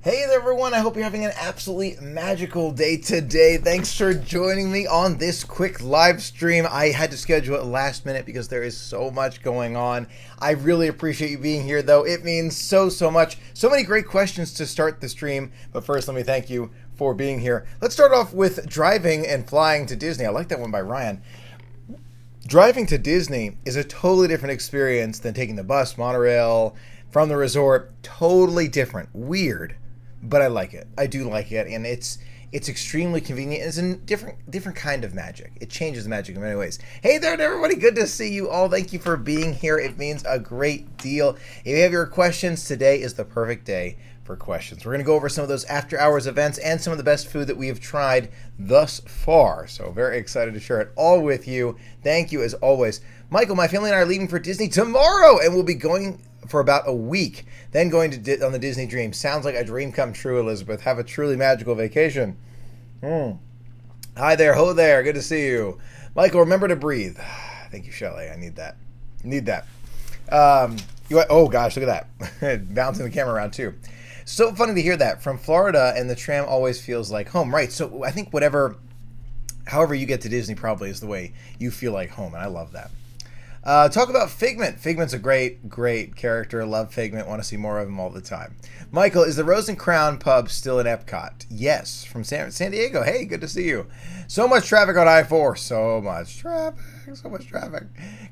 Hey there everyone, I hope you're having an absolutely magical day today. Thanks for joining me on this quick live stream. I had to schedule it last minute because there is so much going on. I really appreciate you being here though. It means so much. So many great questions to start the stream. But first, let me thank you for being here. Let's start off with driving and flying to Disney. I like that one by Ryan. Driving to Disney is a totally different experience than taking the bus, monorail, from the resort. Totally different. Weird. But I like it. I do like it, and it's extremely convenient. It's a different kind of magic. It changes the magic in many ways. Hey there, everybody! Good to see you all. Thank you for being here. It means a great deal. If you have your questions, today is the perfect day for questions. We're going to go over some of those after-hours events and some of the best food that we have tried thus far. So very excited to share it all with you. Thank you as always. Michael, my family and I are leaving for Disney tomorrow, and we'll be going for about a week, then going to on the Disney Dream. Sounds like a dream come true, Elizabeth. Have a truly magical vacation. Hi there, ho there. Good to see you. Michael, remember to breathe. Thank you, Shelley. I need that. Oh gosh, look at that. Bouncing the camera around too. So funny to hear that. From Florida, and the tram always feels like home. Right, so I think however you get to Disney probably is the way you feel like home, and I love that. Talk about Figment. Figment's a great character. Love Figment. Want to see more of him all the time. Michael, is the Rose and Crown pub still in Epcot? Yes, from San Diego. Hey, good to see you. So much traffic on I-4. So much traffic.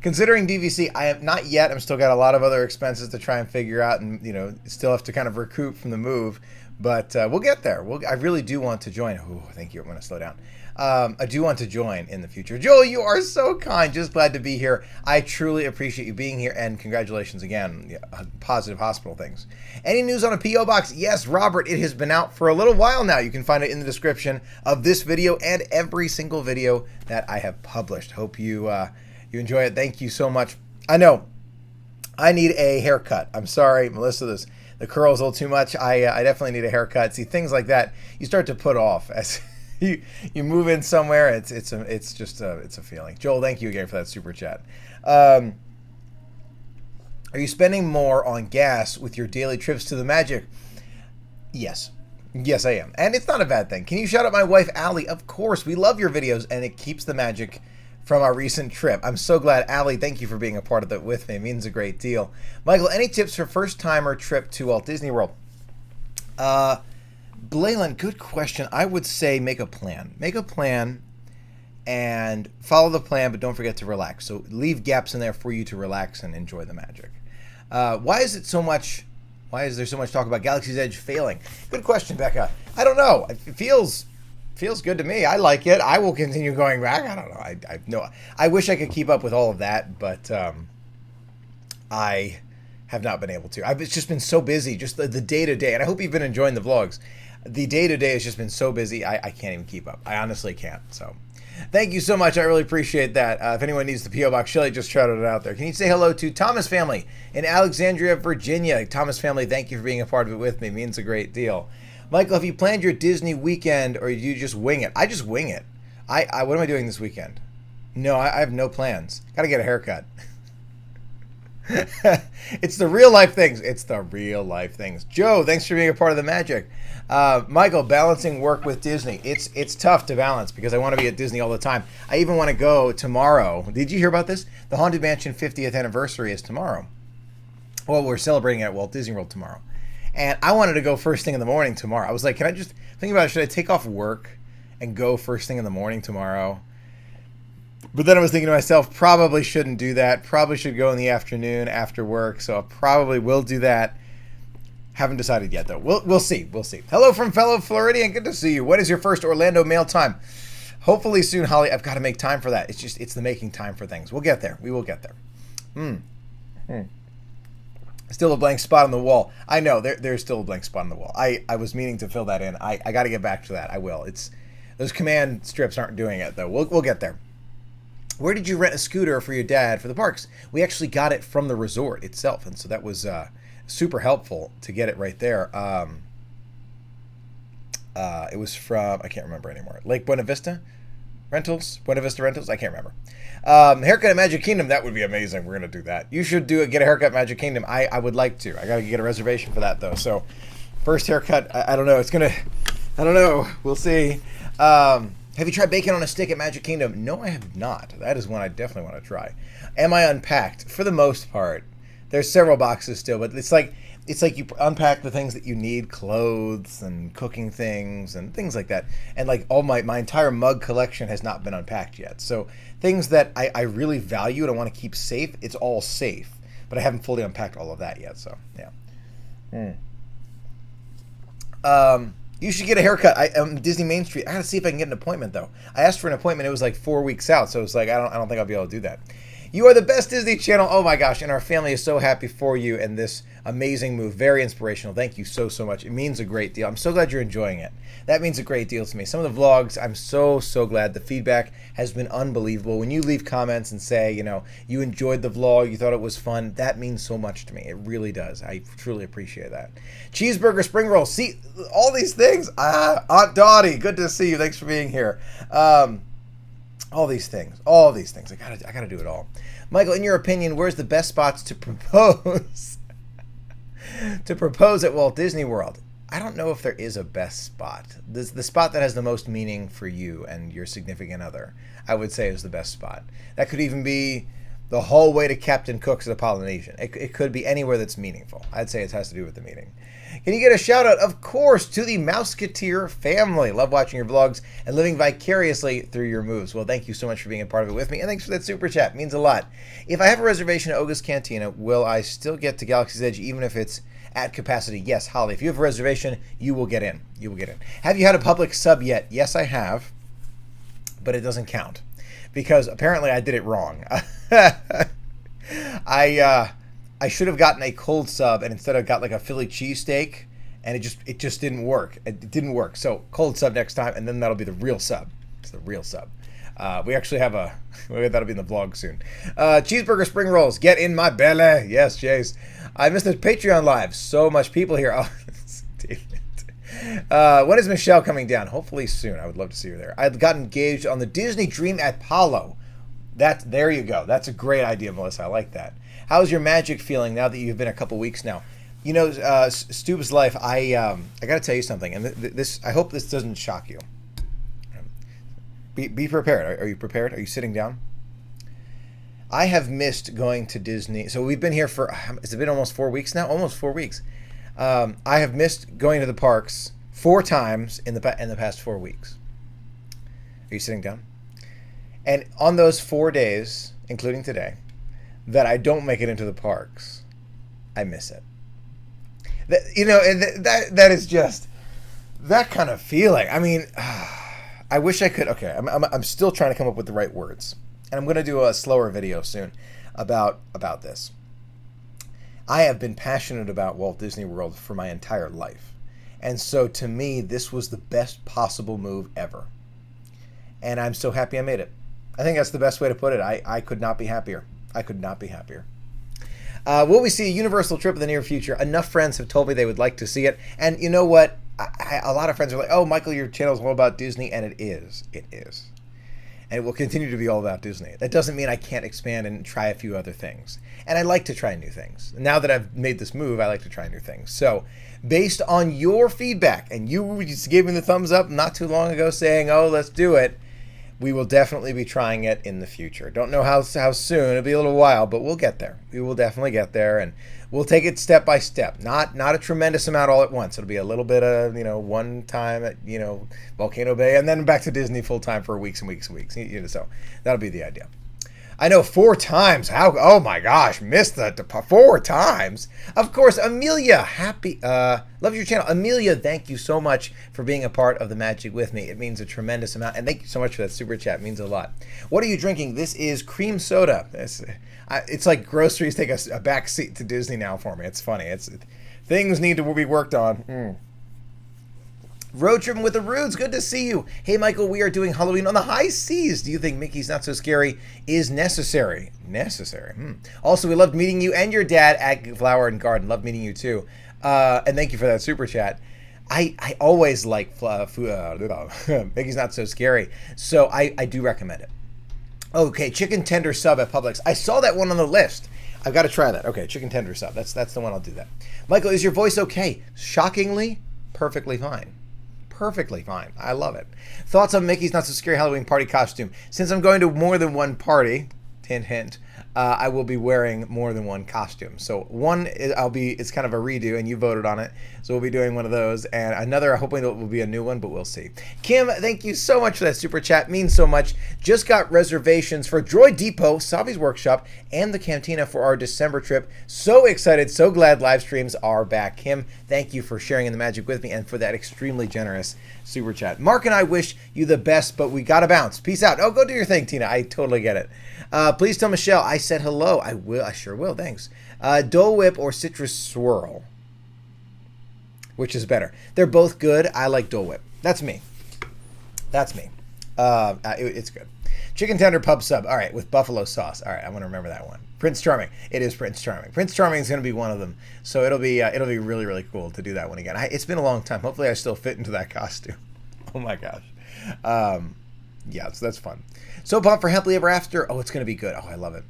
Considering DVC, I have not yet. I'm still got a lot of other expenses to try and figure out, and still have to kind of recoup from the move. But we'll get there. I really do want to join. Oh, thank you. I'm going to slow down. I do want to join in the future. Joel, you are so kind. Just glad to be here. I truly appreciate you being here, and congratulations again. Positive hospital things. Any news on a P.O. box? Yes, Robert, it has been out for a little while now. You can find it in the description of this video and every single video that I have published. Hope you enjoy it. Thank you so much. I know I need a haircut. I'm sorry, Melissa, the curls a little too much. I definitely need a haircut. See, things like that you start to put off as you move in somewhere. It's a feeling. Joel, thank you again for that super chat. Are you spending more on gas with your daily trips to the Magic? Yes, I am, and it's not a bad thing. Can you shout out my wife Allie? Of course, we love your videos, and it keeps the magic from our recent trip. I'm so glad, Allie. Thank you for being a part of that with me. It means a great deal. Michael, any tips for first-timer trip to Walt Disney World? Blayland, good question. I would say make a plan. Make a plan and follow the plan, but don't forget to relax. So leave gaps in there for you to relax and enjoy the magic. Why is there so much talk about Galaxy's Edge failing? Good question, Becca. I don't know. It feels good to me. I like it. I will continue going back. I don't know. I wish I could keep up with all of that, but I have not been able to. It's just been so busy, just the day-to-day, and I hope you've been enjoying the vlogs. The day-to-day has just been so busy, I can't even keep up. I honestly can't. So thank you so much. I really appreciate that. If anyone needs the P.O. Box, Shelly just shouted it out there. Can you say hello to Thomas family in Alexandria, Virginia? Thomas family, thank you for being a part of it with me. It means a great deal. Michael, have you planned your Disney weekend, or do you just wing it? I just wing it. What am I doing this weekend? No, I have no plans. Got to get a haircut. It's the real life things. Joe, thanks for being a part of the magic. Michael, balancing work with Disney. It's tough to balance because I want to be at Disney all the time. I even want to go tomorrow. Did you hear about this? The Haunted Mansion 50th anniversary is tomorrow. Well, we're celebrating it at Walt Disney World tomorrow. And I wanted to go first thing in the morning tomorrow. I was like, can I just think about it? Should I take off work and go first thing in the morning tomorrow? But then I was thinking to myself, probably shouldn't do that. Probably should go in the afternoon after work. So I probably will do that. Haven't decided yet, though. We'll see. Hello from fellow Floridian. Good to see you. What is your first Orlando mail time? Hopefully soon, Holly. I've got to make time for that. It's the making time for things. We'll get there. We will get there. Still a blank spot on the wall. I know, there's still a blank spot on the wall. I was meaning to fill that in. I got to get back to that. I will. Those command strips aren't doing it, though. We'll get there. Where did you rent a scooter for your dad for the parks? We actually got it from the resort itself, and so that was super helpful to get it right there. It was from, I can't remember anymore, Lake Buena Vista? Rentals? Buena Vista Rentals? I can't remember. Haircut at Magic Kingdom. That would be amazing. We're going to do that. You should get a haircut at Magic Kingdom. I would like to. I got to get a reservation for that, though. So, first haircut, I don't know. I don't know. We'll see. Have you tried bacon on a stick at Magic Kingdom? No, I have not. That is one I definitely want to try. Am I unpacked? For the most part. There's several boxes still, but it's like you unpack the things that you need, clothes and cooking things and things like that. And like all my entire mug collection has not been unpacked yet. So things that I really value and I want to keep safe, it's all safe. But I haven't fully unpacked all of that yet, so yeah. You should get a haircut. Disney Main Street. I gotta see if I can get an appointment though. I asked for an appointment, it was like 4 weeks out, so it's like I don't think I'll be able to do that. You are the best Disney Channel. Oh my gosh, and our family is so happy for you and this amazing move. Very inspirational. Thank you so much. It means a great deal. I'm so glad you're enjoying it. That means a great deal to me. Some of the vlogs, I'm so glad. The feedback has been unbelievable. When you leave comments and say, you enjoyed the vlog, you thought it was fun, that means so much to me. It really does. I truly appreciate that. Cheeseburger, spring roll. See, all these things. Aunt Dottie, good to see you. Thanks for being here. All these things. I gotta do it all. Michael, in your opinion, where's the best spots to propose? To propose at Walt Disney World? I don't know if there is a best spot. The spot that has the most meaning for you and your significant other, I would say, is the best spot. That could even be the hallway to Captain Cook's at the Polynesian. It could be anywhere that's meaningful. I'd say it has to do with the meeting. Can you get a shout out, of course, to the Mouseketeer family? Love watching your vlogs and living vicariously through your moves. Well, thank you so much for being a part of it with me, and thanks for that super chat. It means a lot. If I have a reservation at Oga's Cantina, will I still get to Galaxy's Edge even if it's at capacity? Yes, Holly. If you have a reservation, you will get in. You will get in. Have you had a public sub yet? Yes, I have, but it doesn't count because apparently I did it wrong. I should have gotten a cold sub, and instead I got like a Philly cheesesteak, and it just didn't work. It didn't work. So cold sub next time, and then that'll be the real sub. It's the real sub. We actually have that'll be in the vlog soon. Cheeseburger spring rolls, get in my belly. Yes, Jace. I missed the Patreon live. So much people here. Oh, when is Michelle coming down? Hopefully soon. I would love to see her there. I got engaged on the Disney Dream at Apollo. There you go. That's a great idea, Melissa. I like that. How's your magic feeling now that you've been a couple weeks now? Stube's life. I got to tell you something, and this. I hope this doesn't shock you. Be prepared. Are you prepared? Are you sitting down? I have missed going to Disney. So we've been here for. Has it been almost 4 weeks now? Almost 4 weeks. I have missed going to the parks 4 times in the past 4 weeks. Are you sitting down? And on those 4 days, including today, that I don't make it into the parks, I miss it. That is just that kind of feeling. I mean, I wish I could. Okay, I'm still trying to come up with the right words, and I'm going to do a slower video soon about this. I have been passionate about Walt Disney World for my entire life, and so to me, this was the best possible move ever, and I'm so happy I made it. I think that's the best way to put it. I could not be happier. I could not be happier. Will we see a Universal trip in the near future? Enough friends have told me they would like to see it. And you know what? A lot of friends are like, oh, Michael, your channel is all about Disney. And it is. It is. And it will continue to be all about Disney. That doesn't mean I can't expand and try a few other things. And I like to try new things. Now that I've made this move, I like to try new things. So based on your feedback, and you just gave me the thumbs up not too long ago saying, oh, let's do it, we will definitely be trying it in the future. Don't know how soon. It'll be a little while, but we'll get there. We will definitely get there, and we'll take it step by step. Not a tremendous amount all at once. It'll be a little bit of, one time at, Volcano Bay, and then back to Disney full time for weeks and weeks and weeks. So that'll be the idea. I know 4 times. How? Oh my gosh, missed that 4 times. Of course, Amelia, happy, loves your channel. Amelia, thank you so much for being a part of the magic with me. It means a tremendous amount, and thank you so much for that super chat. It means a lot. What are you drinking? This is cream soda. It's like groceries take a back seat to Disney now for me. It's funny. Things need to be worked on. Road tripping with the Rudes, good to see you. Hey Michael, we are doing Halloween on the high seas. Do you think Mickey's Not So Scary is necessary? Necessary. Also, we loved meeting you and your dad at Flower and Garden. Loved meeting you too. And thank you for that super chat. I always like food. Mickey's Not So Scary. So I do recommend it. Okay, chicken tender sub at Publix. I saw that one on the list. I've got to try that. Okay, chicken tender sub. That's the one. I'll do that. Michael, is your voice okay? Shockingly, perfectly fine. Perfectly fine. I love it. Thoughts on Mickey's Not So Scary Halloween party costume? Since I'm going to more than one party, hint, hint, I will be wearing more than one costume. So one, it's kind of a redo, and you voted on it. So we'll be doing one of those, and another, hoping it will be a new one, but we'll see. Kim, thank you so much for that super chat. Means so much. Just got reservations for Droid Depot, Savi's Workshop, and the Cantina for our December trip. So excited, so glad live streams are back. Kim, thank you for sharing in the magic with me and for that extremely generous super chat. Mark and I wish you the best, but we gotta bounce. Peace out. Oh, go do your thing, Tina. I totally get it. Please tell Michelle I said hello. I will. I sure will. Thanks. Dole Whip or Citrus Swirl? Which is better? They're both good. I like Dole Whip. That's me. That's me. It's good. Chicken tender pub sub. All right, with buffalo sauce. All right, I want to remember that one. Prince Charming. It is Prince Charming. Prince Charming is going to be one of them. So it'll be really, really cool to do that one again. It's been a long time. Hopefully I still fit into that costume. Oh my gosh. Yeah, so that's fun. So pumped for Happily Ever After. Oh, it's going to be good. Oh, I love it.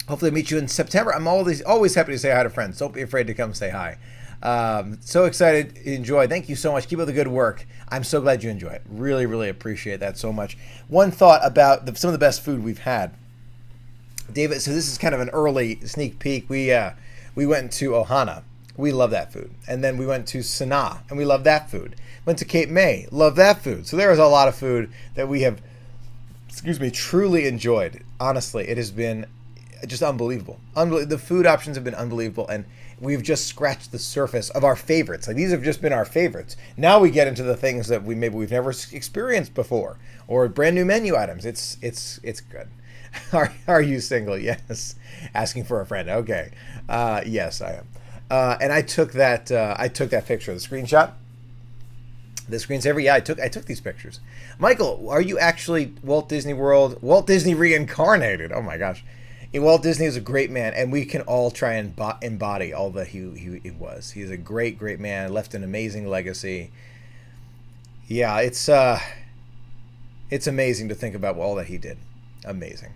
Hopefully I'll meet you in September. I'm always happy to say hi to friends. Don't be afraid to come say hi. So excited. Enjoy. Thank you so much. Keep up the good work. I'm so glad you enjoy it. Really, really appreciate that so much. One thought about some of the best food we've had. David, so this is kind of an early sneak peek. We went to Ohana. We love that food. And then we went to Sanaa, and we love that food. Went to Cape May. Love that food. So there is a lot of food that we have, truly enjoyed. Honestly, it has been just unbelievable. The food options have been unbelievable, and we've just scratched the surface of our favorites. Like, these have just been our favorites. Now we get into the things that we've never experienced before, or brand new menu items. It's good. Are you single? Yes. Asking for a friend. Okay. Yes, I am. And I took that picture, the screenshot. The screensaver. Yeah, I took these pictures. Michael, are you actually Walt Disney reincarnated? Oh my gosh. Walt Disney is a great man, and we can all try and embody all that he was. He's a great, great man, left an amazing legacy. Yeah, it's amazing to think about all that he did. Amazing.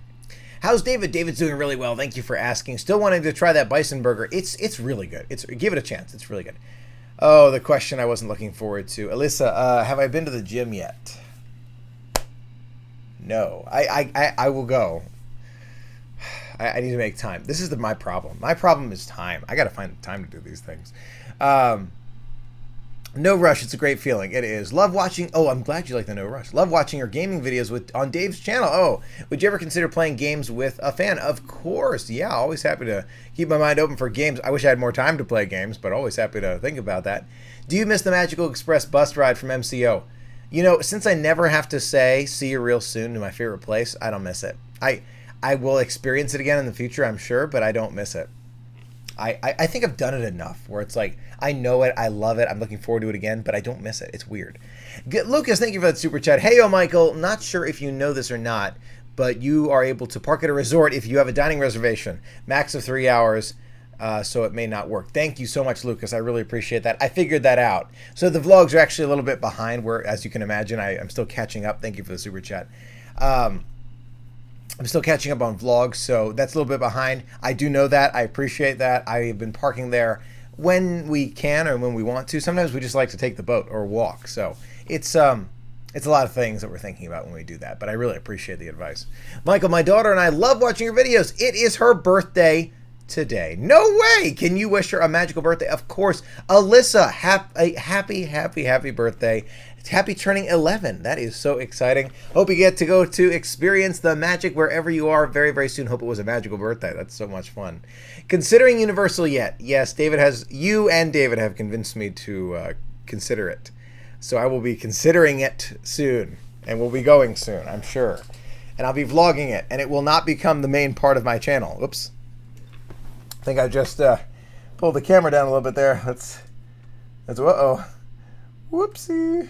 How's David? David's doing really well. Thank you for asking. Still wanting to try that bison burger. It's really good. Give it a chance. It's really good. Oh, the question I wasn't looking forward to. Alyssa, have I been to the gym yet? No. I will go. I need to make time. This is my problem. My problem is time. I got to find time to do these things. No Rush. It's a great feeling. It is. Love watching. Oh, I'm glad you like the No Rush. Love watching your gaming videos on Dave's channel. Oh, would you ever consider playing games with a fan? Of course. Yeah, always happy to keep my mind open for games. I wish I had more time to play games, but always happy to think about that. Do you miss the Magical Express bus ride from MCO? Since I never have to say see you real soon to my favorite place, I don't miss it. I will experience it again in the future, I'm sure, but I don't miss it. I think I've done it enough where it's like, I know it, I love it, I'm looking forward to it again, but I don't miss it. It's weird. Lucas, thank you for that super chat. Hey, Michael, not sure if you know this or not, but you are able to park at a resort if you have a dining reservation. Max of 3 hours, so it may not work. Thank you so much, Lucas. I really appreciate that. I figured that out. So the vlogs are actually a little bit behind, where, as you can imagine, I'm still catching up. Thank you for the super chat. I'm still catching up on vlogs, so that's a little bit behind. I do know that. I appreciate that. I've been parking there when we can or when we want to. Sometimes we just like to take the boat or walk. So it's a lot of things that we're thinking about when we do that, but I really appreciate the advice. Michael, my daughter and I love watching your videos. It is her birthday today. No way! Can you wish her a magical birthday? Of course. Alyssa, happy birthday. Happy turning 11. That is so exciting. Hope you get to go to experience the magic wherever you are very, very soon. Hope it was a magical birthday. That's so much fun. Considering Universal yet? Yes, you and David have convinced me to consider it. So I will be considering it soon. And we'll be going soon, I'm sure. And I'll be vlogging it. And it will not become the main part of my channel. Oops. I think I just pulled the camera down a little bit there. That's uh-oh. Whoopsie.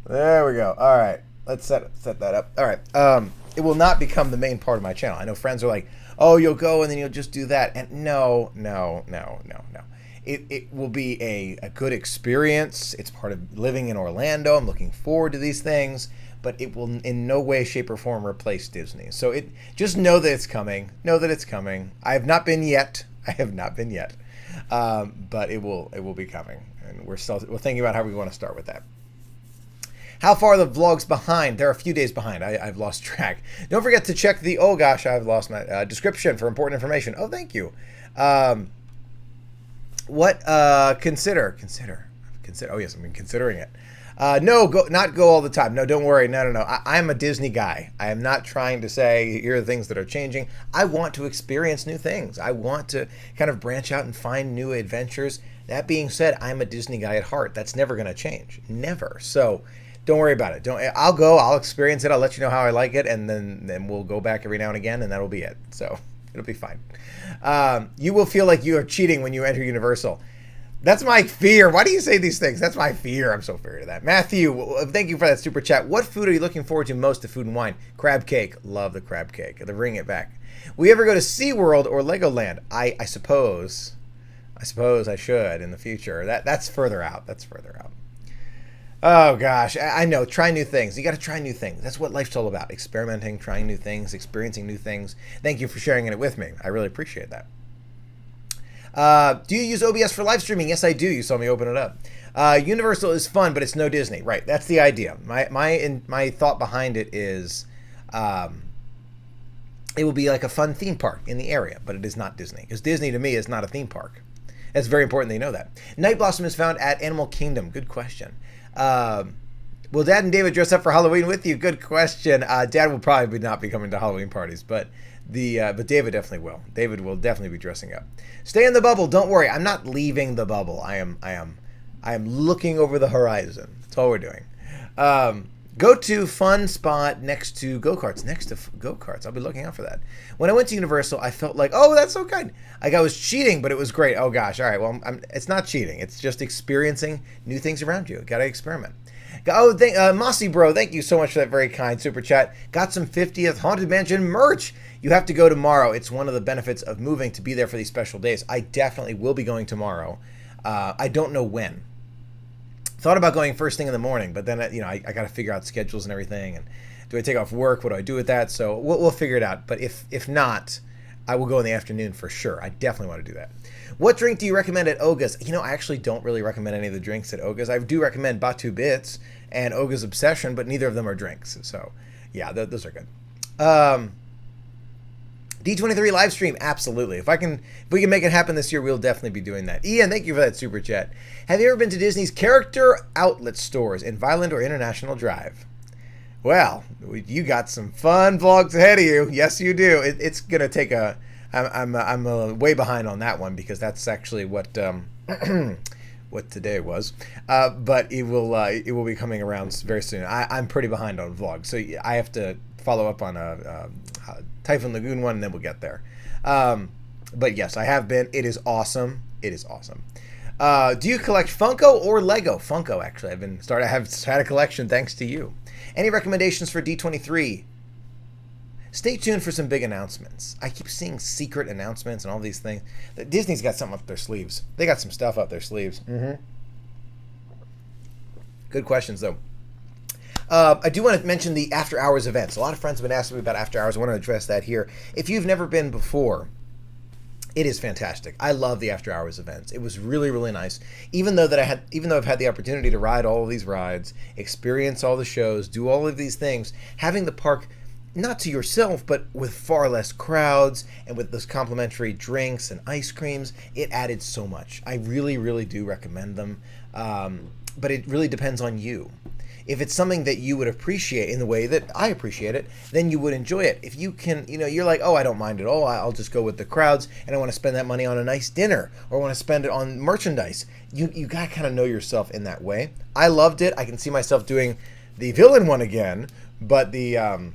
There we go. All right. Let's set that up. All right. It will not become the main part of my channel. I know friends are like, oh, you'll go and then you'll just do that. And no. it will be a good experience. It's part of living in Orlando. I'm looking forward to these things, but it will in no way, shape, or form replace Disney. So just know that it's coming. Know that it's coming. I have not been yet. But it will be coming, and we're thinking about how we want to start with that. How far are the vlogs behind? They're a few days behind. I've lost track. Don't forget to check the, oh gosh, I've lost my description for important information. Oh, thank you. Consider. Oh yes, I've been considering it. Not go all the time. No, don't worry. No. I'm a Disney guy. I am not trying to say here are the things that are changing. I want to experience new things. I want to kind of branch out and find new adventures. That being said, I'm a Disney guy at heart. That's never going to change. Never. So don't worry about it. I'll go. I'll experience it. I'll let you know how I like it, and then we'll go back every now and again, and that'll be it. So it'll be fine. You will feel like you are cheating when you enter Universal. That's my fear. Why do you say these things? That's my fear. I'm so afraid of that. Matthew, thank you for that super chat. What food are you looking forward to most to Food and Wine? Crab cake. Love the crab cake. They're bringing it back. Will you ever go to SeaWorld or Legoland? I suppose I should in the future. That's further out. Oh, gosh. I know. Try new things. You got to try new things. That's what life's all about. Experimenting, trying new things, experiencing new things. Thank you for sharing it with me. I really appreciate that. Do you use OBS for live streaming? Yes, I do. You saw me open it up. Universal is fun, but it's no Disney. Right. That's the idea. My thought behind it is it will be like a fun theme park in the area, but it is not Disney. Because Disney, to me, is not a theme park. It's very important that you know that. Night Blossom is found at Animal Kingdom. Good question. Will Dad and David dress up for Halloween with you? Good question. Dad will probably not be coming to Halloween parties, but David definitely will. David will definitely be dressing up. Stay in the bubble. Don't worry. I'm not leaving the bubble. I am looking over the horizon. That's all we're doing. Go to fun spot next to go-karts. I'll be looking out for that. When I went to Universal, I felt like, oh, that's so kind. Like I was cheating, but it was great. Oh gosh. All right. Well, it's not cheating. It's just experiencing new things around you. Got to experiment. Oh, Mossy Bro, thank you so much for that very kind super chat. Got some 50th Haunted Mansion merch. You have to go tomorrow. It's one of the benefits of moving, to be there for these special days. I definitely will be going tomorrow. I don't know when. Thought about going first thing in the morning, but then I got to figure out schedules and everything. And do I take off work? What do I do with that? So we'll figure it out. But if not, I will go in the afternoon for sure. I definitely want to do that. What drink do you recommend at Oga's? I actually don't really recommend any of the drinks at Oga's. I do recommend Batu Bits and Oga's Obsession, but neither of them are drinks. So yeah, those are good. D23 live stream, absolutely. If we can make it happen this year, we'll definitely be doing that. Ian, thank you for that super chat. Have you ever been to Disney's character outlet stores in Vineland or International Drive? Well, you got some fun vlogs ahead of you. Yes, you do. It's gonna take I'm way behind on that one because that's actually what what today was. But it will be coming around very soon. I'm pretty behind on vlogs, so I have to follow up on a Typhoon Lagoon one, and then we'll get there. But yes, I have been. It is awesome. Do you collect Funko or Lego? Funko, actually. I have had a collection thanks to you. Any recommendations for D23? Stay tuned for some big announcements. I keep seeing secret announcements and all these things. Disney's got something up their sleeves. They got some stuff up their sleeves. Mm-hmm. Good questions, though. I do want to mention the after hours events. A lot of friends have been asking me about after hours. I want to address that here. If you've never been before, it is fantastic. I love the after hours events. It was really, really nice. Even though I've had the opportunity to ride all of these rides, experience all the shows, do all of these things, having the park not to yourself, but with far less crowds and with those complimentary drinks and ice creams, it added so much. I really, really do recommend them. But it really depends on you. If it's something that you would appreciate in the way that I appreciate it, then you would enjoy it. If you can, you're like, oh, I don't mind at all. I'll just go with the crowds, and I want to spend that money on a nice dinner, or I want to spend it on merchandise. You got to kind of know yourself in that way. I loved it. I can see myself doing the villain one again, but the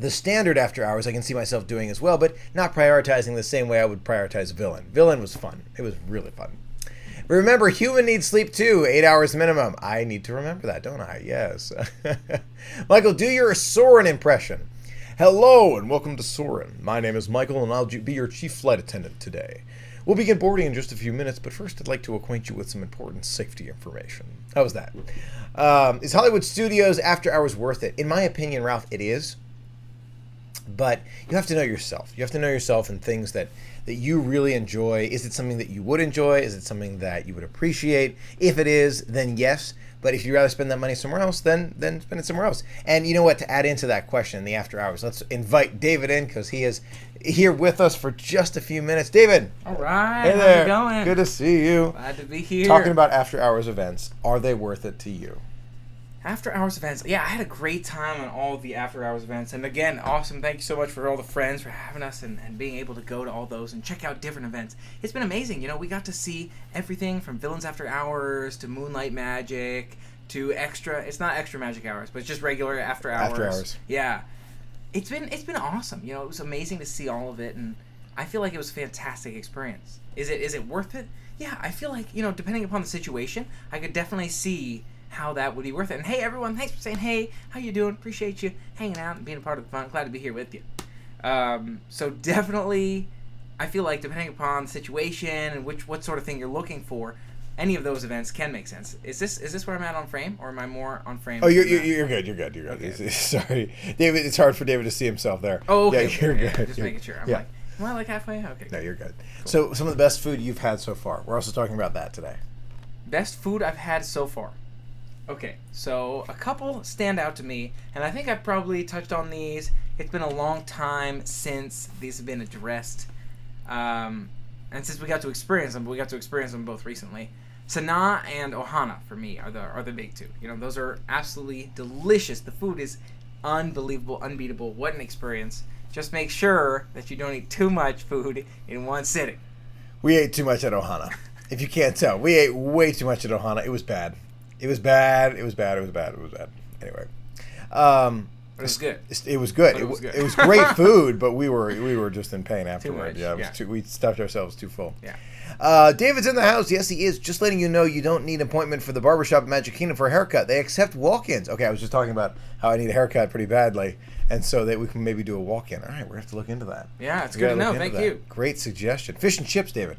standard after hours I can see myself doing as well, but not prioritizing the same way I would prioritize villain. Villain was fun. It was really fun. Remember, human needs sleep too, 8 hours minimum. I need to remember that, don't I? Yes. Michael, do your Soren impression. Hello and welcome to Soren. My name is Michael and I'll be your chief flight attendant today. We'll begin boarding in just a few minutes, but first I'd like to acquaint you with some important safety information. How was that? Is Hollywood Studios After Hours worth it? In my opinion, Ralph, it is. But you have to know yourself. You have to know yourself and things that you really enjoy. Is it something that you would enjoy? Is it something that you would appreciate? If it is, then yes. But if you'd rather spend that money somewhere else, then spend it somewhere else. And you know what? To add into that question in the after hours, let's invite David in because he is here with us for just a few minutes. David. All right. Hey there. How's it going? Good to see you. Glad to be here. Talking about after hours events. Are they worth it to you? After hours events. Yeah, I had a great time on all the after hours events. And again, awesome. Thank you so much for all the friends for having us and being able to go to all those and check out different events. It's been amazing. You know, we got to see everything from Villains After Hours to Moonlight Magic to extra. It's not extra magic hours, but it's just regular after hours. After hours. Yeah. It's been awesome. You know, it was amazing to see all of it, and I feel like it was a fantastic experience. Is it worth it? Yeah, I feel like, you know, depending upon the situation, I could definitely see how that would be worth it. And hey, everyone, thanks for saying hey. How you doing? Appreciate you hanging out and being a part of the fun. Glad to be here with you. So definitely, I feel like depending upon the situation and what sort of thing you're looking for, any of those events can make sense. Is this where I'm at on frame, or am I more on frame? Oh, you're good. You're good. Okay. Sorry, David. It's hard for David to see himself there. Oh, okay. Yeah, you're good. Just making sure. I'm like, am I like halfway? Okay. No, you're good. Cool. So, some of the best food you've had so far. We're also talking about that today. Best food I've had so far. Okay, so a couple stand out to me, and I think I've probably touched on these. It's been a long time since these have been addressed, and since we got to experience them both recently. Sanaa and Ohana for me are the big two. You know, those are absolutely delicious. The food is unbelievable, unbeatable. What an experience! Just make sure that you don't eat too much food in one sitting. We ate too much at Ohana. If you can't tell, we ate way too much at Ohana. It was bad. It was bad. Anyway, But it was good. It was good. It was great food, but we were just in pain afterward. Too much, We stuffed ourselves too full. Yeah. David's in the house. Yes, he is. Just letting you know, you don't need an appointment for the barbershop at Magic Kingdom for a haircut. They accept walk-ins. Okay, I was just talking about how I need a haircut pretty badly, and so that we can maybe do a walk-in. All right, we're going to have to look into that. Yeah, it's good to know. Thank you. Great suggestion. Fish and chips, David.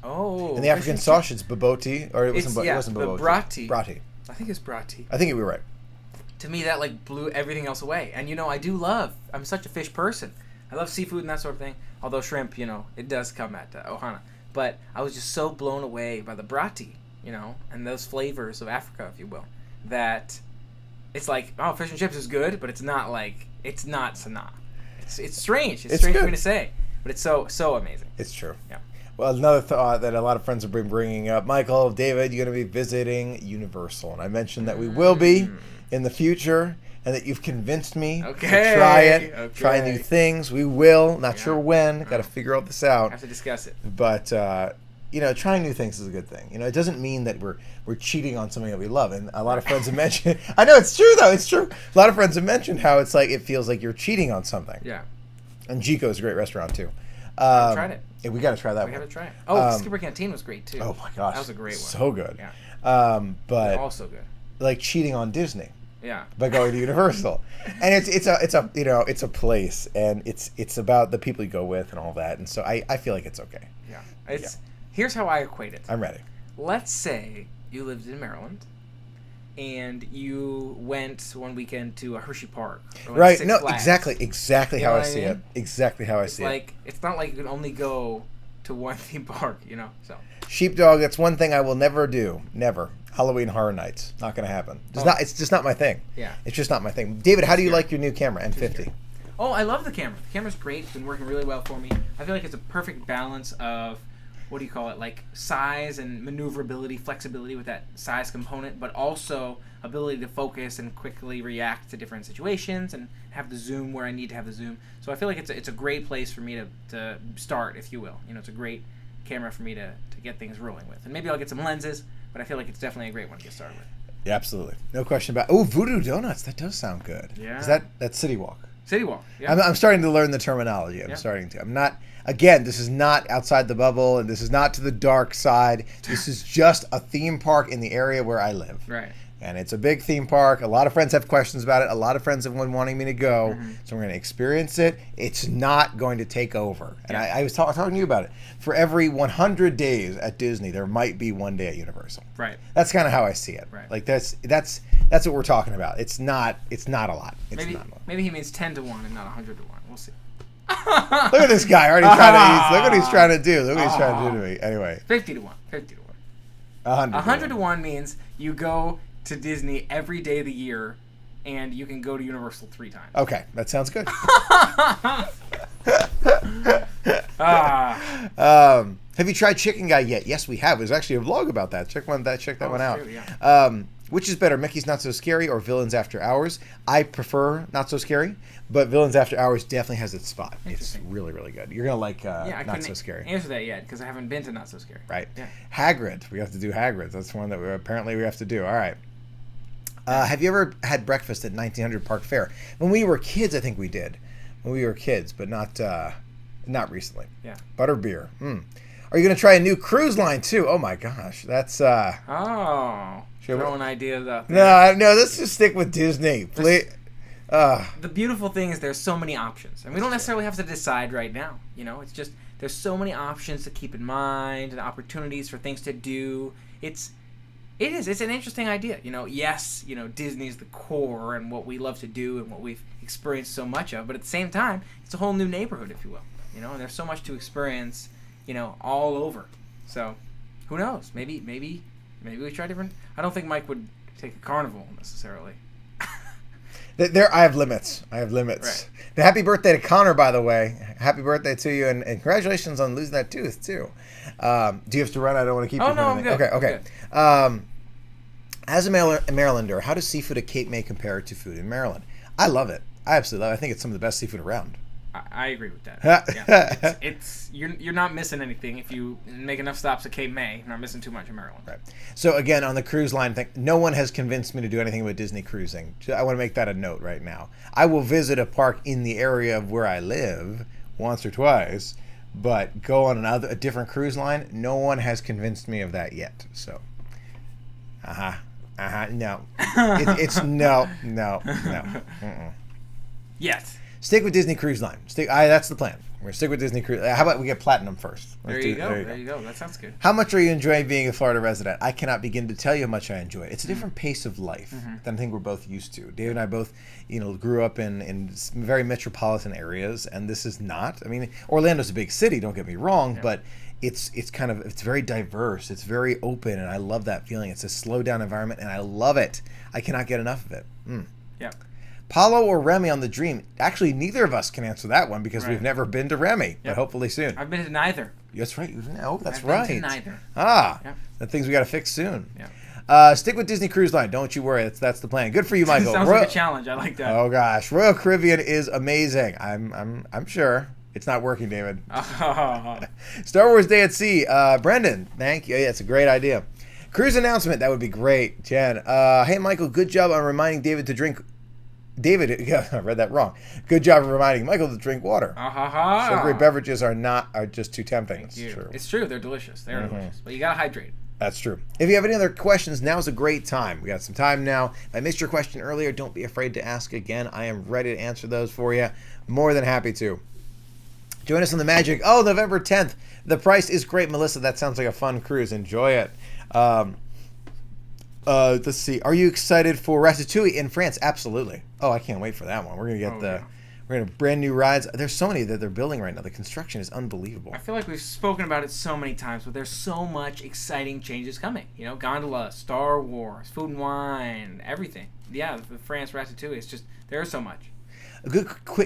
Oh. And the African sausage, baboti, or it wasn't baboti. Brati. Brati. I think it's brati. I think you were right. To me, that like blew everything else away. And you know, I'm such a fish person. I love seafood and that sort of thing. Although shrimp, you know, it does come at Ohana. But I was just so blown away by the brati, you know, and those flavors of Africa, if you will, that it's like, oh, fish and chips is good, but it's not Sanaa. It's strange. It's strange good. for me to say, but it's so amazing. It's true. Yeah. Well, another thought that a lot of friends have been bringing up, Michael, David, you're going to be visiting Universal. And I mentioned that we will be in the future and that you've convinced me to try it, try new things. We will. Not sure when. Got to figure all this out. Have to discuss it. But, you know, trying new things is a good thing. You know, it doesn't mean that we're cheating on something that we love. And a lot of friends have mentioned, I know it's true, though. It's true. A lot of friends have mentioned how it's like it feels like you're cheating on something. Yeah. And Jico is a great restaurant, too. I've tried it. Yeah, we got to try that one. We got to try it. Oh, Skipper Canteen was great, too. Oh, my gosh. That was a great one. So good. Yeah. But also good. Like cheating on Disney. Yeah. By going to Universal. And it's a place, and it's about the people you go with and all that. And so I feel like it's okay. Yeah. Here's how I equate it. I'm ready. Let's say you lived in Maryland and you went one weekend to a Hershey Park. Right. Six No, Flags. exactly how I see it. Exactly how I see it. It's not like you can only go to one theme park, you know. So Sheepdog, that's one thing I will never do. Never. Halloween Horror Nights. Not going to happen. It's just not my thing. Yeah. It's just not my thing. David, how do you like your new camera, N50? Oh, I love the camera. The camera's great. It's been working really well for me. I feel like it's a perfect balance of, what do you call it, like size and maneuverability, flexibility with that size component, but also ability to focus and quickly react to different situations and have the zoom where I need to have the zoom. So I feel like it's a great place for me to start, if you will. You know, it's a great camera for me to get things rolling with. And maybe I'll get some lenses, but I feel like it's definitely a great one to get started with. Yeah, absolutely. No question about it. Oh, Voodoo Donuts. That does sound good. Yeah. Is that's City Walk? City Walk, yeah. I'm starting to learn the terminology. I'm not, again, this is not outside the bubble, and this is not to the dark side. This is just a theme park in the area where I live. Right. And it's a big theme park. A lot of friends have questions about it. A lot of friends have been wanting me to go. So we're going to experience it. It's not going to take over. And I was talking to you about it. For every 100 days at Disney, there might be one day at Universal. Right. That's kind of how I see it. Right. Like that's what we're talking about. It's not a lot. Maybe he means 10 to 1 and not 100 to 1. We'll see. Look at this guy already trying to. Look what he's trying to do. Look what he's trying to do to me. Anyway. 50 to 1. 50 to 1. 100 to 1 means you go to Disney every day of the year, and you can go to Universal 3 times. Okay, that sounds good. Have you tried Chicken Guy yet? Yes, we have. There's actually a vlog about that. Check that one out. True, yeah. Which is better, Mickey's Not So Scary or Villains After Hours? I prefer Not So Scary, but Villains After Hours definitely has its spot. It's really, really good. You're gonna like Not So Scary. Answer that yet because I haven't been to Not So Scary. Right. Yeah. Hagrid. We have to do Hagrid. That's one that we have to do. All right. Have you ever had breakfast at 1900 Park Fair? When we were kids, I think we did. When we were kids, but not recently. Yeah. Butterbeer. Are you going to try a new cruise line too? Oh my gosh, that's throwing ideas out there. No, let's just stick with Disney, please. The beautiful thing is there's so many options, and we don't necessarily have to decide right now. You know, it's just there's so many options to keep in mind and opportunities for things to do. It's an interesting idea. You know, yes, you know, Disney's the core and what we love to do and what we've experienced so much of, but at the same time, it's a whole new neighborhood, if you will. You know, and there's so much to experience, you know, all over. So, who knows? Maybe we try different. I don't think Mike would take a carnival necessarily. I have limits. Right. The happy birthday to Connor, by the way. Happy birthday to you, and congratulations on losing that tooth too. Do you have to run? I don't want to keep you. Oh no, I'm good. Okay. Good. As a Marylander, how does seafood at Cape May compare to food in Maryland? I love it. I absolutely love it. I think it's some of the best seafood around. I agree with that. Yeah. It's you're not missing anything if you make enough stops at Cape May. You're not missing too much in Maryland. Right. So again, on the cruise line thing, no one has convinced me to do anything with Disney cruising. I want to make that a note right now. I will visit a park in the area of where I live once or twice, but go on a different cruise line. No one has convinced me of that yet. So, no. It's no. Yes. Stick with Disney Cruise Line. That's the plan. We're going to stick with Disney Cruise. How about we get Platinum first? There you go. That sounds good. How much are you enjoying being a Florida resident? I cannot begin to tell you how much I enjoy it. It's a different pace of life than I think we're both used to. Dave and I both, grew up in very metropolitan areas, and this is not. I mean, Orlando's a big city, don't get me wrong, but it's very diverse. It's very open, and I love that feeling. It's a slow down environment, and I love it. I cannot get enough of it. Yeah. Paulo or Remy on the Dream? Actually, neither of us can answer that one because we've never been to Remy, but hopefully soon. I've been to neither. That's right. That's I've right. Been to neither. The things we got to fix soon. Yeah. Stick with Disney Cruise Line. Don't you worry. That's the plan. Good for you, Michael. Sounds like a challenge. I like that. Oh gosh, Royal Caribbean is amazing. I'm sure it's not working, David. Star Wars Day at Sea. Brendan, thank you. Yeah, it's a great idea. Cruise announcement. That would be great, Jen. Hey, Michael. Good job on reminding David to drink. I read that wrong. Good job of reminding Michael to drink water. Sugary beverages are just too tempting. It's true. They're delicious. Delicious. But you gotta hydrate. That's true. If you have any other questions, now's a great time. We got some time now. If I missed your question earlier, don't be afraid to ask again. I am ready to answer those for you. More than happy to. Join us on the Magic. Oh, November 10th. The price is great, Melissa. That sounds like a fun cruise. Enjoy it. Let's see. Are you excited for Ratatouille in France? Absolutely. Oh, I can't wait for that one. We're gonna get we're gonna have brand new rides. There's so many that they're building right now. The construction is unbelievable. I feel like we've spoken about it so many times, but there's so much exciting changes coming. You know, gondola, Star Wars, food and wine, everything. Yeah, the France Ratatouille. It's just there's so much.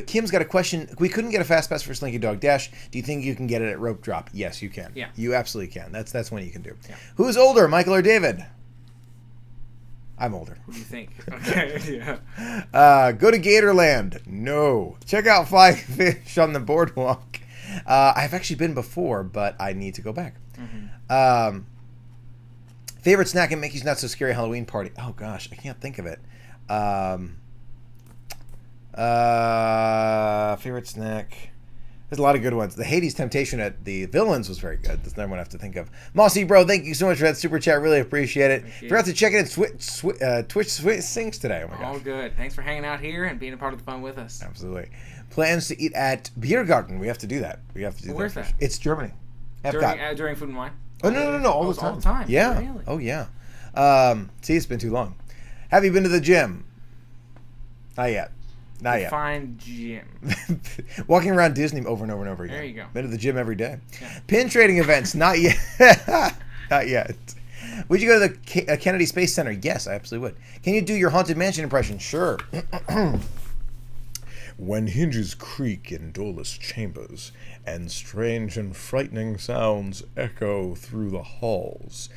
Kim's got a question. We couldn't get a fast pass for Slinky Dog Dash. Do you think you can get it at Rope Drop? Yes, you can. Yeah, you absolutely can. That's one you can do. Yeah. Who's older, Michael or David? I'm older. What do you think? Okay, yeah. Go to Gatorland. No. Check out Flying Fish on the boardwalk. I've actually been before, but I need to go back. Favorite snack at Mickey's Not So Scary Halloween Party? Oh, gosh. I can't think of it. Favorite snack? There's a lot of good ones. The Hades Temptation at the Villains was very good. That's another one I have to think of. Mossy Bro, thank you so much for that super chat. Really appreciate it. Forgot to check in Twitch Sings today. Oh my gosh. All good. Thanks for hanging out here and being a part of the fun with us. Absolutely. Plans to eat at Biergarten. We have to do that. Where's that? It's Germany. During Food and Wine? Oh, no. All the time. All the time? Yeah. Really? Oh, yeah. See, it's been too long. Have you been to the gym? Not yet. Fine gym. Walking around Disney over and over and over again. There you go. Been to the gym every day. Yeah. Pin trading events. Not yet. Not yet. Would you go to the Kennedy Space Center? Yes, I absolutely would. Can you do your Haunted Mansion impression? Sure. When hinges creak in doorless chambers, and strange and frightening sounds echo through the halls,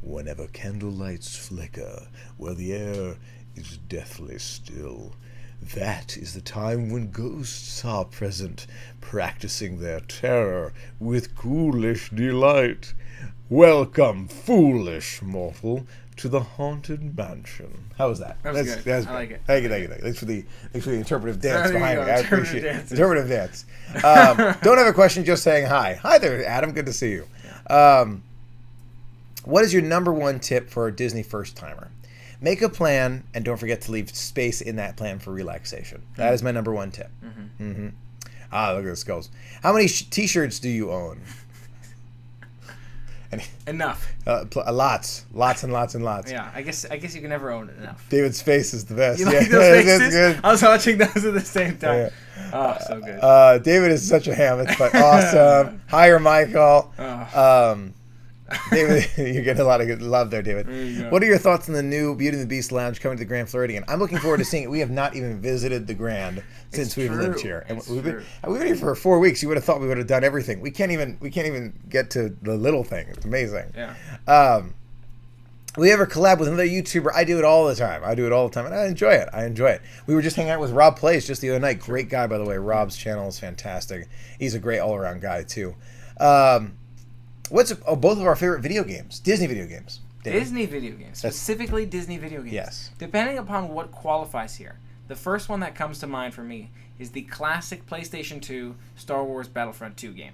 whenever candle lights flicker, where the air is deathly still, that is the time when ghosts are present, practicing their terror with ghoulish delight. Welcome, foolish mortal, to the Haunted Mansion. How was that? That was good. I like it. Thank you. Thanks for the interpretive dance behind it. I appreciate it. Dances. Interpretive dance. Don't have a question, just saying hi. Hi there, Adam. Good to see you. What is your number one tip for a Disney first-timer? Make a plan, and don't forget to leave space in that plan for relaxation. That is my number one tip. Look at the skulls. How many T-shirts do you own? Enough. Lots and lots. Yeah, I guess you can never own enough. David's face is the best. You like those faces? Good. I was watching those at the same time. Yeah. Oh, so good. David is such a ham. It's like awesome. Hire Michael. David, you're getting a lot of good love there, David. What are your thoughts on the new Beauty and the Beast lounge coming to the Grand Floridian? I'm looking forward to seeing it. We have not even visited the Grand since we've lived here, and we've been here for 4 weeks. You would have thought we would have done everything. We can't even get to the little thing. It's amazing. Yeah. We ever collab with another YouTuber? I do it all the time, and I enjoy it. We were just hanging out with Rob Plays just the other night. Great guy, by the way. Rob's channel is fantastic. He's a great all-around guy too. What's both of our favorite video games? Disney video games. Disney video games. Specifically Disney video games. Yes. Depending upon what qualifies here. The first one that comes to mind for me is the classic PlayStation 2 Star Wars Battlefront 2 game.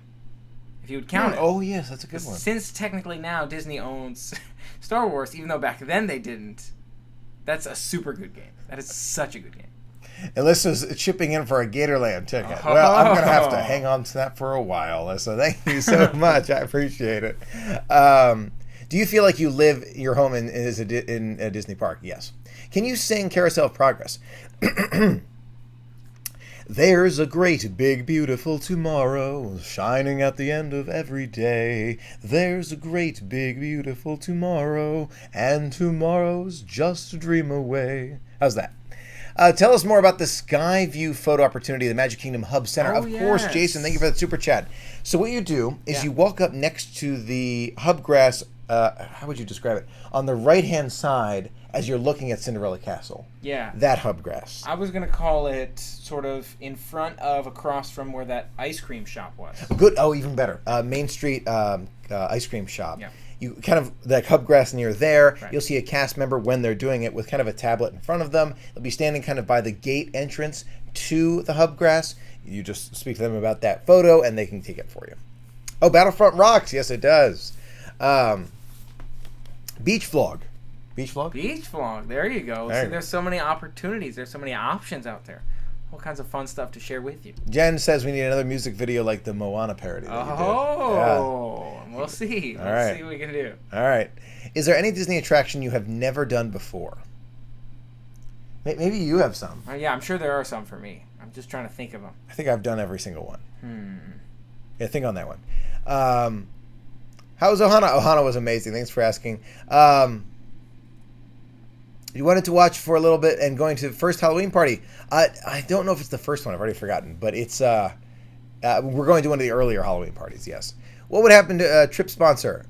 If you would count it. Oh, yes, that's a good one. Since technically now Disney owns Star Wars, even though back then they didn't, that's a super good game. That is such a good game. Alyssa's chipping in for a Gatorland ticket. Well, I'm going to have to hang on to that for a while, Alyssa. Thank you so much. I appreciate it. Do you feel like you live your home in a Disney park? Yes. Can you sing Carousel of Progress? There's a great, big, beautiful tomorrow shining at the end of every day. There's a great, big, beautiful tomorrow, and tomorrow's just a dream away. How's that? Tell us more about the Skyview photo opportunity at the Magic Kingdom Hub Center. Of course, Jason, thank you for that super chat. So what you do is you walk up next to the hub grass, how would you describe it? On the right-hand side as you're looking at Cinderella Castle. Yeah. That hub grass. I was going to call it sort of in front of, across from where that ice cream shop was. Good. Oh, even better. Main Street ice cream shop. Yeah. You kind of, like hub grass near there, Right. You'll see a cast member when they're doing it with kind of a tablet in front of them. They'll be standing kind of by the gate entrance to the hub grass. You just speak to them about that photo and they can take it for you. Oh, Battlefront rocks. Yes, it does. Beach vlog. Beach vlog? Beach vlog. There you go. There. See, there's so many opportunities. There's so many options out there. All kinds of fun stuff to share with you. Jen says we need another music video like the Moana parody that you did. Oh, yeah. We'll see. Let's see what we can do. All right. Is there any Disney attraction you have never done before? Maybe you have some. Yeah, I'm sure there are some for me. I'm just trying to think of them. I think I've done every single one. Yeah, think on that one. How was Ohana? Ohana was amazing. Thanks for asking. You wanted to watch for a little bit and going to the first Halloween party. I don't know if it's the first one. I've already forgotten. But it's we're going to one of the earlier Halloween parties, yes. What would happen to Trip sponsor?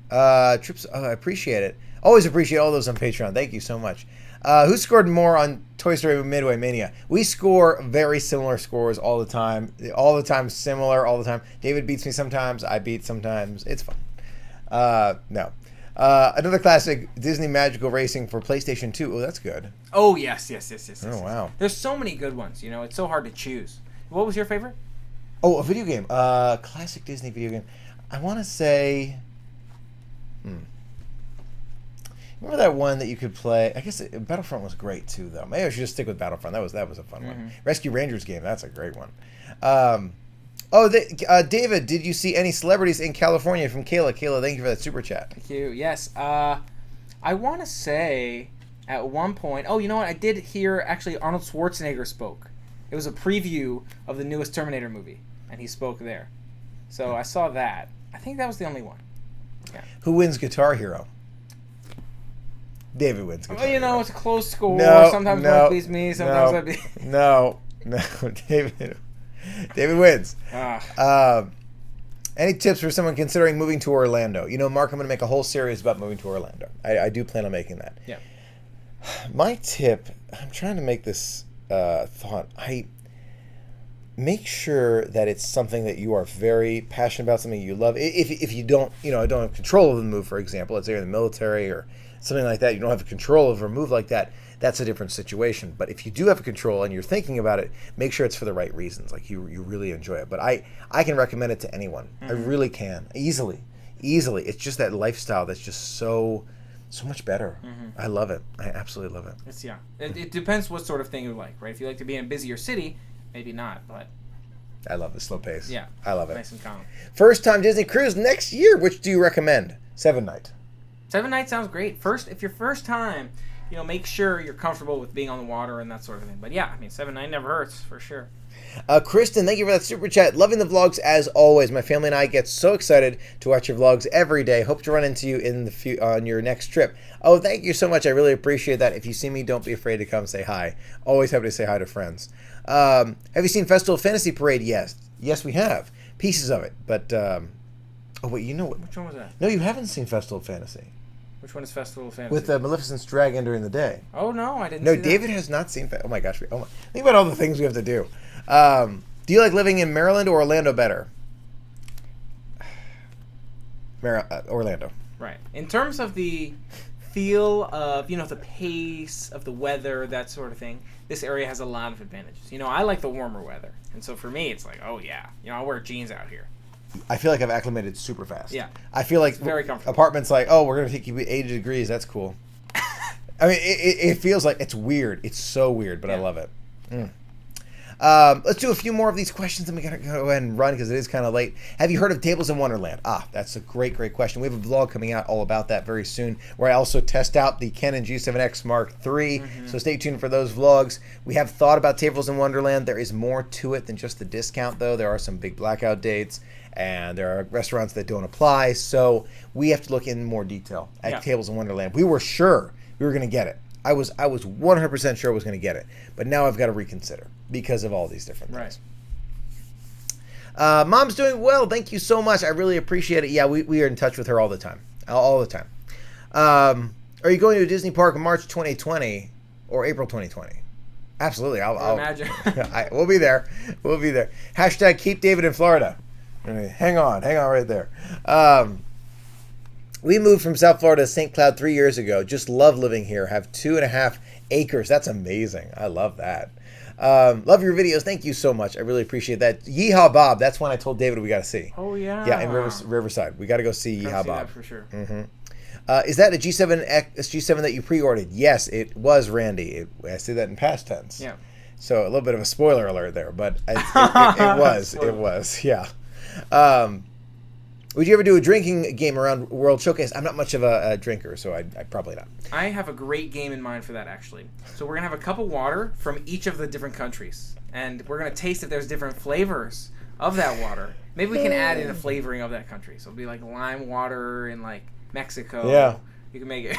Trips, I appreciate it. Always appreciate all those on Patreon. Thank you so much. Who scored more on Toy Story Midway Mania? We score very similar scores all the time. All the time similar, all the time. David beats me sometimes. I beat sometimes. It's fun. No. Another classic, Disney Magical Racing for PlayStation 2. Oh, that's good. Oh, yes. Oh, wow. There's so many good ones. You know, it's so hard to choose. What was your favorite? Oh, a video game. Classic Disney video game. I want to say... Remember that one that you could play? I guess Battlefront was great too, though. Maybe I should just stick with Battlefront. That was a fun one. Rescue Rangers game. That's a great one. David, did you see any celebrities in California from Kayla? Kayla, thank you for that super chat. Thank you. Yes. I want to say at one point... Oh, you know what? I did hear, actually, Arnold Schwarzenegger spoke. It was a preview of the newest Terminator movie, and he spoke there. So I saw that. I think that was the only one. Yeah. Who wins Guitar Hero? David wins Guitar Hero. Well, it's a close score. No, sometimes no, one beats me, sometimes I beat... No, David wins. Any tips for someone considering moving to Orlando? You know, Mark, I'm going to make a whole series about moving to Orlando. I do plan on making that. Yeah. My tip, I'm trying to make this thought. Make sure that it's something that you are very passionate about, something you love. If you don't, don't have control of the move, for example, let's say you're in the military or something like that, you don't have control over a move like that, that's a different situation. But if you do have control and you're thinking about it, make sure it's for the right reasons, like you really enjoy it. But I can recommend it to anyone. I really can. Easily. It's just that lifestyle that's just so much better. I love it. I absolutely love it. It depends what sort of thing you like, right? If you like to be in a busier city, maybe not, but... I love the slow pace. Yeah. I love it. Nice and calm. First time Disney cruise next year. Which do you recommend? 7 Night. 7 Night sounds great. If your first time, make sure you're comfortable with being on the water and that sort of thing. But yeah, 7 Night never hurts, for sure. Kristen, thank you for that super chat. Loving the vlogs as always. My family and I get so excited to watch your vlogs every day. Hope to run into you on your next trip. Oh, thank you so much. I really appreciate that. If you see me, don't be afraid to come say hi. Always happy to say hi to friends. Have you seen Festival Fantasy Parade? Yes, we have pieces of it. But oh wait, you know what? Which one was that? No, you haven't seen Festival Fantasy. Which one is Festival Fantasy? With Maleficent's dragon during the day. Oh no, I didn't. No, see David that. has not seen. Oh my gosh! Think about all the things we have to do. Do you like living in Maryland or Orlando better? Orlando. Right. In terms of the feel of, the pace of the weather, that sort of thing, this area has a lot of advantages. I like the warmer weather. And so for me, it's like, oh yeah, I'll wear jeans out here. I feel like I've acclimated super fast. Yeah. I feel like it's very comfortable. Apartments like, oh, we're going to take you 80 degrees. That's cool. I mean, it feels like it's weird. It's so weird, but I love it. Let's do a few more of these questions, and we gotta go ahead and run because it is kind of late. Have you heard of Tables in Wonderland? That's a great question. We have a vlog coming out all about that very soon, where I also test out the Canon G7X Mark III. So stay tuned for those vlogs. We have thought about Tables in Wonderland. There is more to it than just the discount, though. There are some big blackout dates, and there are restaurants that don't apply. So we have to look in more detail at Tables in Wonderland. We were sure we were going to get it. I was 100% sure I was going to get it, but now I've got to reconsider because of all these different things. Right. Mom's doing well. Thank you so much. I really appreciate it. Yeah, we are in touch with her all the time. All the time. Are you going to a Disney park in March 2020 or April 2020? Absolutely. I'll imagine. We'll be there. We'll be there. Hashtag keep David in Florida. Hang on right there. We moved from South Florida to St. Cloud 3 years ago. Just love living here. Have 2.5 acres. That's amazing. I love that. Love your videos. Thank you so much. I really appreciate that. Yeehaw Bob. That's one I told David we got to see. Oh, yeah. Yeah, in Riverside. We got to go see Yeehaw Bob. That for sure. Is that a G7 that you pre-ordered? Yes, it was, Randy. I say that in past tense. Yeah. So a little bit of a spoiler alert there, but it was. It was. Yeah. Would you ever do a drinking game around World Showcase? I'm not much of a drinker, so I probably not. I have a great game in mind for that, actually. So we're going to have a cup of water from each of the different countries, and we're going to taste if there's different flavors of that water. Maybe we can add in a flavoring of that country. So it'll be like lime water in like Mexico. Yeah. You can make it.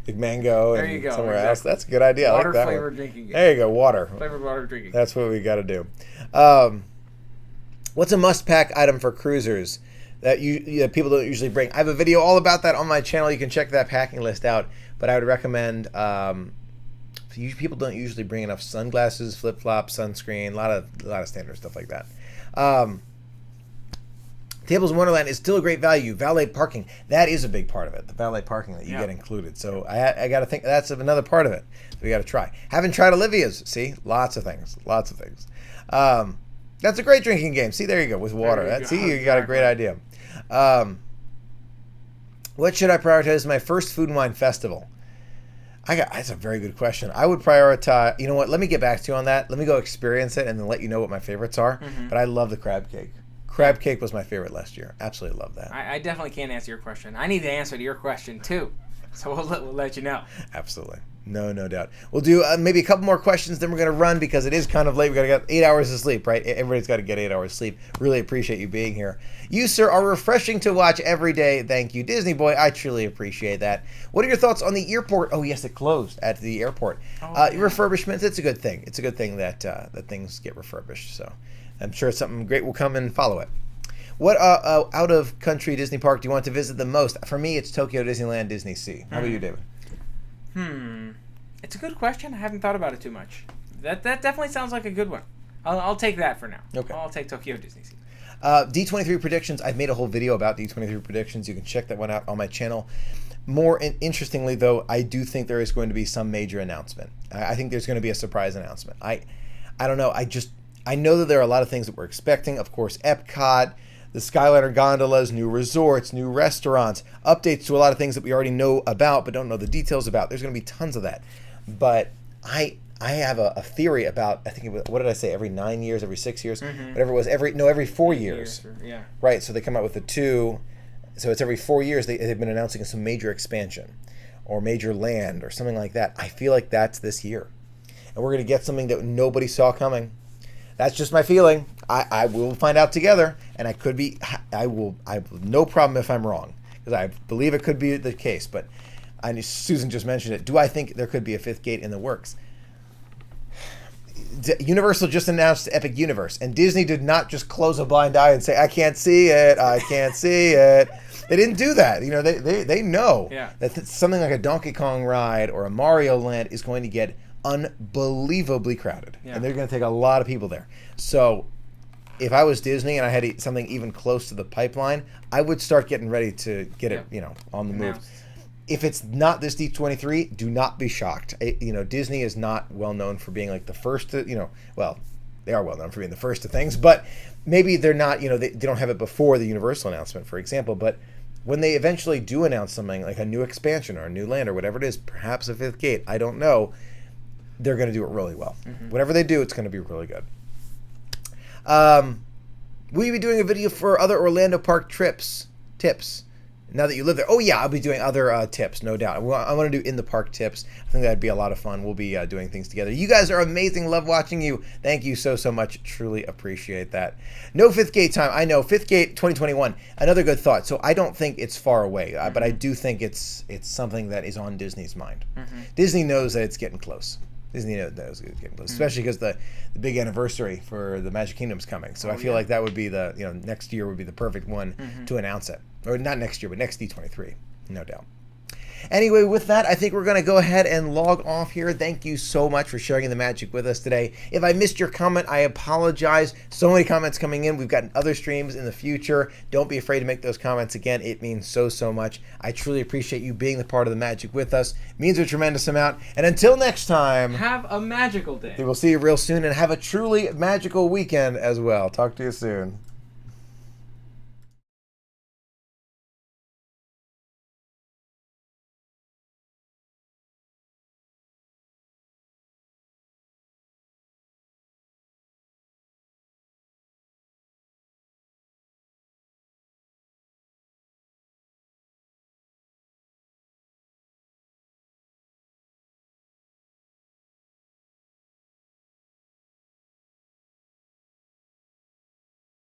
Big mango there and you go, somewhere else. That's a good idea. Water I like that flavored one. drinking game. There you go, water. Flavored water drinking. That's what we got to do. What's a must-pack item for cruisers that people don't usually bring? I have a video all about that on my channel. You can check that packing list out. But I would recommend, people don't usually bring enough sunglasses, flip-flops, sunscreen, a lot of standard stuff like that. Tables in Wonderland is still a great value. Valet parking, that is a big part of it. The valet parking that you get included. So I got to think that's another part of it. We got to try. Haven't tried Olivia's. See, lots of things. That's a great drinking game. See, there you go, with water. You got a great idea. What should I prioritize as my first Food and Wine Festival? That's a very good question. I would prioritize, you know what, let me get back to you on that. Let me go experience it and then let you know what my favorites are. But I love the crab cake. Crab cake was my favorite last year. Absolutely love that. I definitely can't answer your question. I need the answer to your question, too. So we'll let you know. Absolutely. No doubt. We'll do maybe a couple more questions, then we're going to run because it is kind of late. We've got to get 8 hours of sleep, right? Everybody's got to get 8 hours of sleep. Really appreciate you being here. You, sir, are refreshing to watch every day. Thank you. Disney Boy, I truly appreciate that. What are your thoughts on the airport? Oh, yes, it closed at the airport. Refurbishments, it's a good thing. It's a good thing that things get refurbished. So I'm sure something great will come and follow it. What out-of-country Disney park do you want to visit the most? For me, it's Tokyo Disneyland Disney Sea. How about you, David? It's a good question. I haven't thought about it too much. That definitely sounds like a good one. I'll take that for now. Okay. I'll take Tokyo Disney Sea. D23 predictions. I've made a whole video about D23 predictions. You can check that one out on my channel. More interestingly, though, I do think there is going to be some major announcement. I think there's going to be a surprise announcement. I don't know. I know that there are a lot of things that we're expecting. Of course, Epcot, the Skyliner gondolas, new resorts, new restaurants, updates to a lot of things that we already know about but don't know the details about. There's going to be tons of that. But I have a theory about, I think, what did I say, every 9 years, every 6 years? Whatever it was, every 4 years. Yeah. Right, so they come out with the 2. So it's every 4 years they've been announcing some major expansion or major land or something like that. I feel like that's this year. And we're going to get something that nobody saw coming. That's just my feeling. I will find out together, and I have no problem if I'm wrong, because I believe it could be the case. But Susan just mentioned it. Do I think there could be a 5th gate in the works? Universal just announced Epic Universe, and Disney did not just close a blind eye and say, I can't see it, I can't see it. They didn't do that. You know, they know that something like a Donkey Kong ride or a Mario Land is going to get unbelievably crowded, and they're going to take a lot of people there. So if I was Disney and I had something even close to the pipeline, I would start getting ready to get it, on the move. If it's not this D23, do not be shocked. Disney is not well known for being like the first to, well, they are well known for being the first to things, but maybe they're not, they don't have it before the Universal announcement, for example. But when they eventually do announce something like a new expansion or a new land or whatever it is, perhaps a 5th gate, I don't know, they're going to do it really well. Whatever they do, it's going to be really good. Will you be doing a video for other Orlando park tips now that you live there? Oh yeah, I'll be doing other tips, no doubt. I want to do in the park tips. I think that'd be a lot of fun. We'll be doing things together. You guys are amazing. Love watching you. Thank you so much. Truly appreciate that. No 5th gate time. I know 5th gate 2021. Another good thought. So I don't think it's far away, but I do think it's something that is on Disney's mind. Disney knows that it's getting close. Disney knows it's getting close, especially because the big anniversary for the Magic Kingdom's coming. So I feel like that would be next year would be the perfect one to announce it. Or not next year, but next D23, no doubt. Anyway, with that, I think we're going to go ahead and log off here. Thank you so much for sharing the magic with us today. If I missed your comment, I apologize. So many comments coming in. We've got other streams in the future. Don't be afraid to make those comments again. It means so much. I truly appreciate you being the part of the magic with us. It means a tremendous amount. And until next time, have a magical day. We will see you real soon, and have a truly magical weekend as well. Talk to you soon.